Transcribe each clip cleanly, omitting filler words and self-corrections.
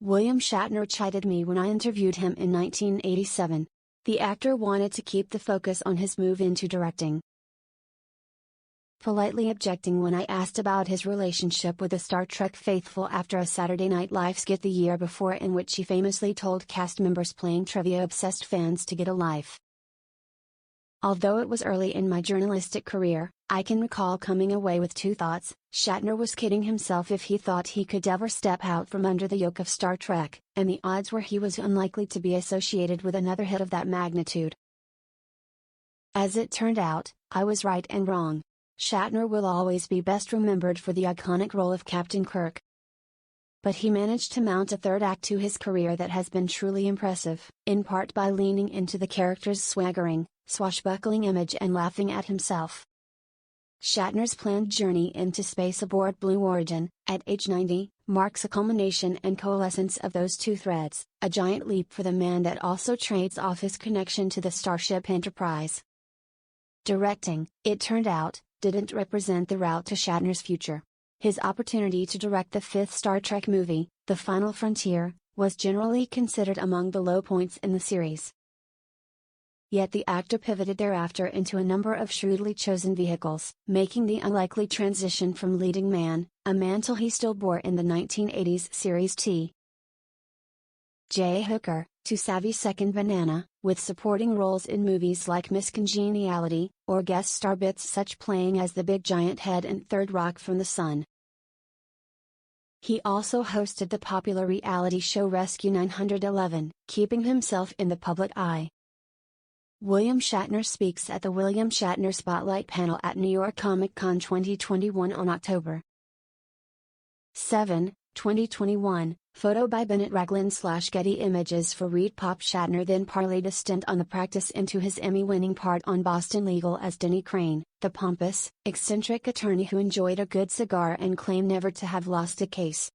William Shatner chided me when I interviewed him in 1987. The actor wanted to keep the focus on his move into directing, politely objecting when I asked about his relationship with the Star Trek faithful after a Saturday Night Live skit the year before in which he famously told cast members playing trivia-obsessed fans to get a life. Although it was early in my journalistic career, I can recall coming away with two thoughts: Shatner was kidding himself if he thought he could ever step out from under the yoke of Star Trek, and the odds were he was unlikely to be associated with another hit of that magnitude. As it turned out, I was right and wrong. Shatner will always be best remembered for the iconic role of Captain Kirk. But he managed to mount a third act to his career that has been truly impressive, in part by leaning into the character's swaggering, swashbuckling image and laughing at himself. Shatner's planned journey into space aboard Blue Origin, at age 90, marks a culmination and coalescence of those two threads, a giant leap for the man that also trades off his connection to the Starship Enterprise. Directing, it turned out, didn't represent the route to Shatner's future. His opportunity to direct the fifth Star Trek movie, The Final Frontier, was generally considered among the low points in the series. Yet the actor pivoted thereafter into a number of shrewdly chosen vehicles, making the unlikely transition from leading man, a mantle he still bore in the 1980s series T. J. Hooker, to savvy second banana, with supporting roles in movies like Miss Congeniality, or guest star bits such playing as the big giant head in Third Rock from the Sun. He also hosted the popular reality show Rescue 911, keeping himself in the public eye. William Shatner speaks at the William Shatner Spotlight panel at New York Comic Con 2021 on October 7, 2021, photo by Bennett Raglin / Getty Images for ReedPop. Shatner then parlayed a stint on the practice into his Emmy-winning part on Boston Legal as Denny Crane, the pompous, eccentric attorney who enjoyed a good cigar and claimed never to have lost a case.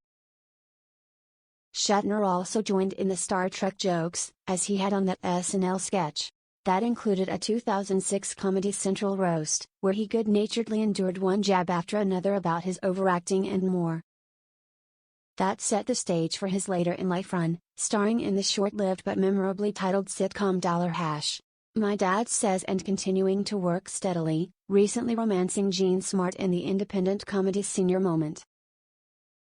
Shatner also joined in the Star Trek jokes, as he had on that SNL sketch. That included a 2006 Comedy Central roast, where he good-naturedly endured one jab after another about his overacting and more. That set the stage for his later-in-life run, starring in the short-lived but memorably titled sitcom $. My Dad Says and continuing to work steadily, recently romancing Jean Smart in the independent comedy Senior Moment.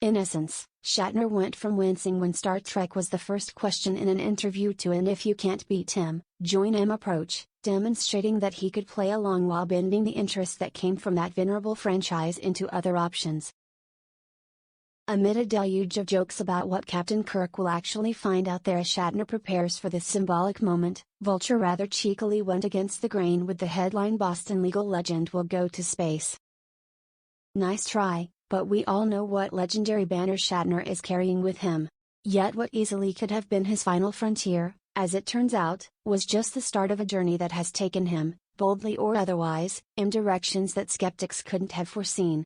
In essence, Shatner went from wincing when Star Trek was the first question in an interview to an if you can't beat him, join him approach, demonstrating that he could play along while bending the interest that came from that venerable franchise into other options. Amid a deluge of jokes about what Captain Kirk will actually find out there as Shatner prepares for this symbolic moment, Vulture rather cheekily went against the grain with the headline "Boston legal legend will go to space." Nice try, but we all know what legendary banner Shatner is carrying with him. Yet what easily could have been his final frontier, as it turns out, was just the start of a journey that has taken him, boldly or otherwise, in directions that skeptics couldn't have foreseen.